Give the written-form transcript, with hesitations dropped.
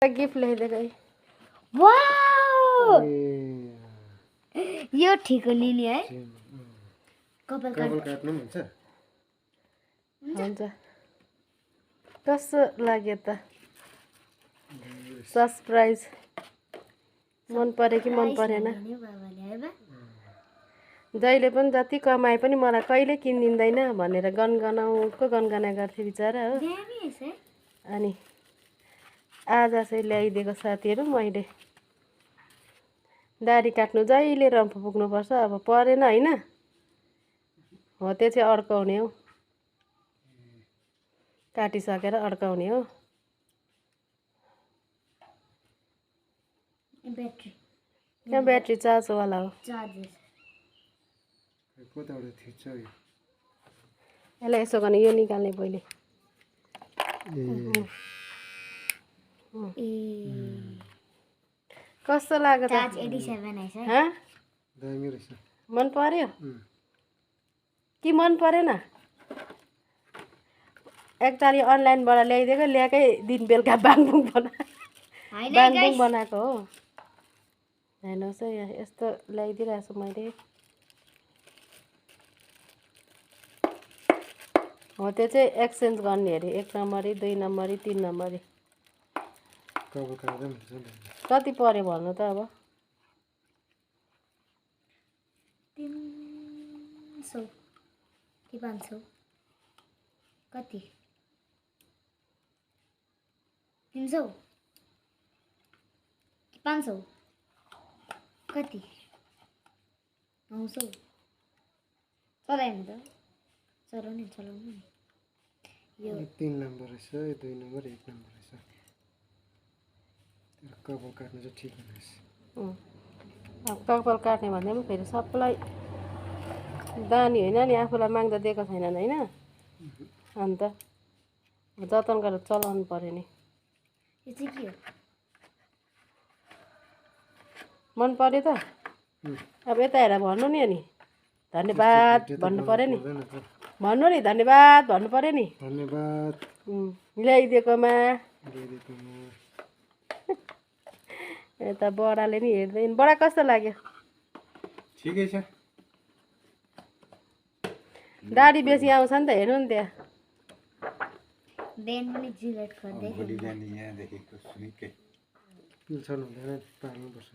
Gift ल्याइदिएको है। Wow यो ठिक हो लिली है कपाल काट्नु पनि हुन्छ कस्तो लाग्यो त सरप्राइज मन पर्यो कि मन परेन जहिले पनि जति कमाए पनि मलाई कहिले किनिदिँदैन भनेर गनगनाउको गनगना गर्थे बिचरा हो अनि आज चाहिँ ल्याइदिएको साथीहरू मैले दाढी काट्नु जहिले रम्फू पुग्नुपर्छ अब परेन होइन हो त्यो चाहिँ अड्काउने हो काटिसकेर अड्काउने हो यहाँ ब्याट्री चार्जवाला हो यसलाई यसो गर्ने यो निकाल्ने पहिले कस्तो लाग्यो मन पर्यो कि मन परेन एकताली अनलाइनबाट ल्याइदिएको ल्याएकै दिन बेलुका बाङबुङ बनाएको हो हेर्नुहोस् है यहाँ यस्तो ल्याइदिइरहेको छु मैले हो त्यो चाहिँ एक्सचेन्ज गर्ने अरे 1 नम्बरी 2 नम्बरी 3 नम्बरी कति पर्यो भन्नु त अब 300 कि 500 कति 300 कि 500 कति 900 चलाउनु त चलाउनु यो 3 नम्बर रहेछ 2 नम्बर 1 नम्बर रहेछ कपाल काट्नु चाहिँ ठिक हुनेछ अब कपाल काट्ने भन्दा पनि फेरि सबैलाई दानी होइन नि आफूलाई माग्दा दिएको छैनन् होइन अन्त जतन गरेर चलाउनु पर्यो नि यो चाहिँ के हो मन पर्यो त अब यता हेर भन्नु नि अनि धन्यवाद भन्नु पर्यो नि भन्नु नि धन्यवाद भन्नु पर्यो नि धन्यवाद ल्याइदिएकोमा यता बडाले नि हेर्दैन बडा कस्तो लाग्यो ठिकै छ दाढी बेसी आउँछ नि त हेर्नु नि त्यहाँ देन पनि जिलेट गर्दै पिल्छन् हुँदैन पार्नुपर्छ